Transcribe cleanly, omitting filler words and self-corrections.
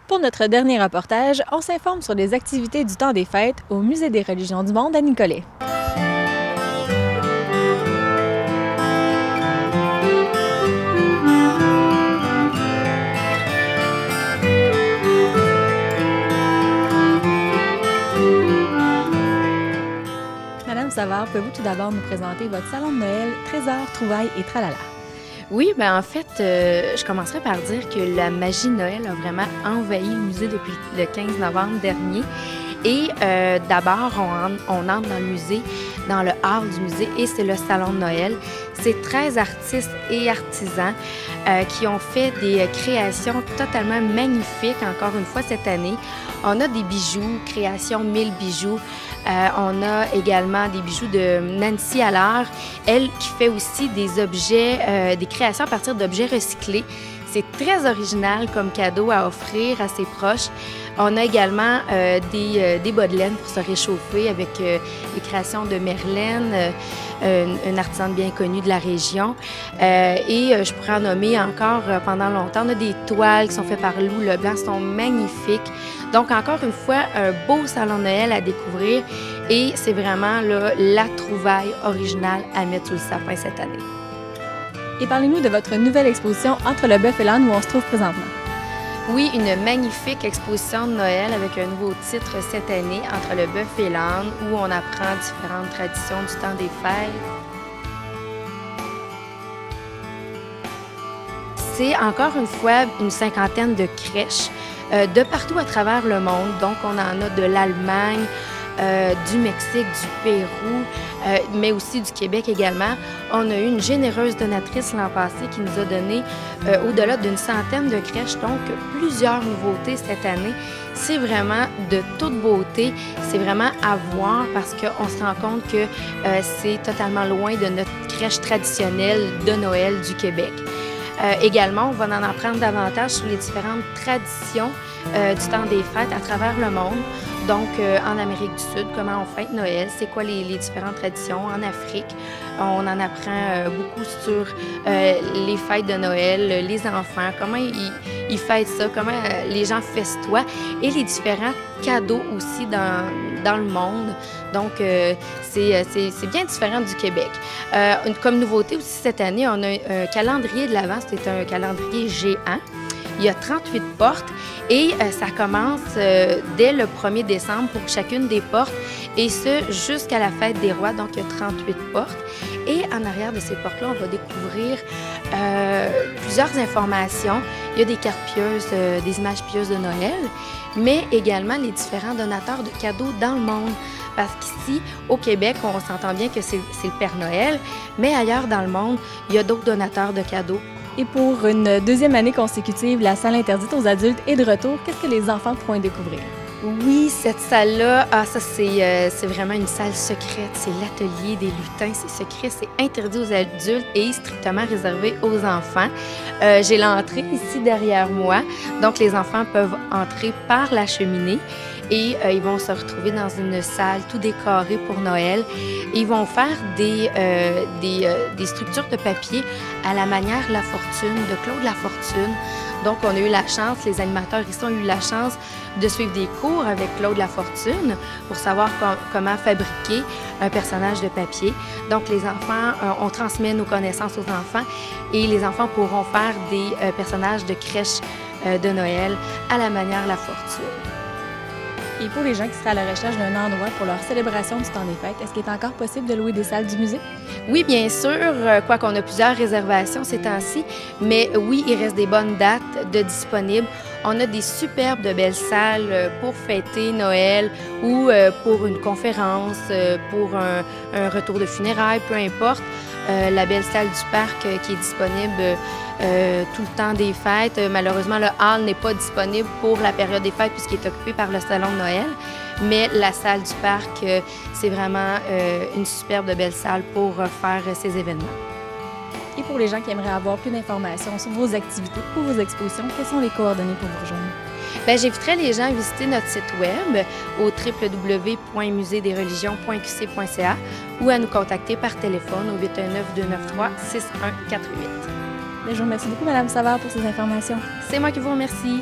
Pour notre dernier reportage, on s'informe sur les activités du temps des fêtes au Musée des religions du monde à Nicolet. Madame Savard, pouvez-vous tout d'abord nous présenter votre salon de Noël, Trésors, Trouvailles et Tralala? Oui, en fait, je commencerai par dire que la magie de Noël a vraiment envahi le musée depuis le 15 novembre dernier. Et d'abord, on entre dans le musée, dans le hall du musée, et c'est le salon de Noël. C'est 13 artistes et artisans qui ont fait des créations totalement magnifiques, encore une fois, cette année. On a des bijoux, création 1000 bijoux. On a également des bijoux de Nancy Allard, elle qui fait aussi des objets, des créations à partir d'objets recyclés. C'est très original comme cadeau à offrir à ses proches. On a également des bas de laine pour se réchauffer avec les créations de Merlène, une artisane bien connue de la région. Et je pourrais en nommer encore pendant longtemps. On a des toiles qui sont faites par Lou Leblanc, sont magnifiques. Donc, encore une fois, un beau salon de Noël à découvrir et c'est vraiment là, la trouvaille originale à mettre sous le sapin cette année. Et parlez-nous de votre nouvelle exposition Entre le bœuf et l'âne où on se trouve présentement. Oui, une magnifique exposition de Noël avec un nouveau titre cette année, Entre le bœuf et l'âne, où on apprend différentes traditions du temps des fêtes. C'est encore une fois une cinquantaine de crèches de partout à travers le monde. Donc, on en a de l'Allemagne, du Mexique, du Pérou, mais aussi du Québec également. On a eu une généreuse donatrice l'an passé qui nous a donné au-delà d'une centaine de crèches, donc plusieurs nouveautés cette année. C'est vraiment de toute beauté, c'est vraiment à voir parce qu'on se rend compte que c'est totalement loin de notre crèche traditionnelle de Noël du Québec. Également, on va en apprendre davantage sur les différentes traditions du temps des fêtes à travers le monde. Donc, en Amérique du Sud, comment on fête Noël, c'est quoi les différentes traditions. En Afrique, on en apprend beaucoup sur les fêtes de Noël, les enfants, comment ils fêtent ça, comment les gens festoient et les différents cadeaux aussi dans le monde. Donc, c'est bien différent du Québec. Comme nouveauté aussi cette année, on a un calendrier de l'Avent, c'est un calendrier géant. Il y a 38 portes et ça commence dès le 1er décembre pour chacune des portes et ce jusqu'à la fête des rois. Donc, il y a 38 portes. Et en arrière de ces portes-là, on va découvrir plusieurs informations. Il y a des cartes pieuses, des images pieuses de Noël, mais également les différents donateurs de cadeaux dans le monde. Parce qu'ici, au Québec, on s'entend bien que c'est le Père Noël, mais ailleurs dans le monde, il y a d'autres donateurs de cadeaux. Et pour une deuxième année consécutive, la salle interdite aux adultes est de retour. Qu'est-ce que les enfants pourront y découvrir? Oui, cette salle-là, ça c'est vraiment une salle secrète. C'est l'atelier des lutins. C'est secret, c'est interdit aux adultes et strictement réservé aux enfants. J'ai l'entrée ici derrière moi. Donc, les enfants peuvent entrer par la cheminée et ils vont se retrouver dans une salle tout décorée pour Noël. Et ils vont faire des structures de papier à la manière La Fortune, de Claude Lafortune. Donc, on a eu la chance, les animateurs ici ont eu la chance de suivre des cours avec Claude Lafortune pour savoir comment fabriquer un personnage de papier. Donc, les enfants, on transmet nos connaissances aux enfants et les enfants pourront faire des personnages de crèche de Noël à la manière La Fortune. Et pour les gens qui seraient à la recherche d'un endroit pour leur célébration du temps des fêtes, est-ce qu'il est encore possible de louer des salles du musée? Oui, bien sûr, quoi qu'on a plusieurs réservations ces temps-ci, mais oui, il reste des bonnes dates de disponibles. On a des superbes de belles salles pour fêter Noël ou pour une conférence, pour un retour de funérailles, peu importe. La belle salle du parc qui est disponible tout le temps des fêtes. Malheureusement, le hall n'est pas disponible pour la période des fêtes puisqu'il est occupé par le salon de Noël. Mais la salle du parc, c'est vraiment une superbe de belle salle pour faire ces événements. Et pour les gens qui aimeraient avoir plus d'informations sur vos activités ou vos expositions, quelles sont les coordonnées pour vous rejoindre? J'inviterais les gens à visiter notre site web au www.museedesreligions.qc.ca ou à nous contacter par téléphone au 819-293-6148. Je vous remercie beaucoup, Mme Savard, pour ces informations. C'est moi qui vous remercie.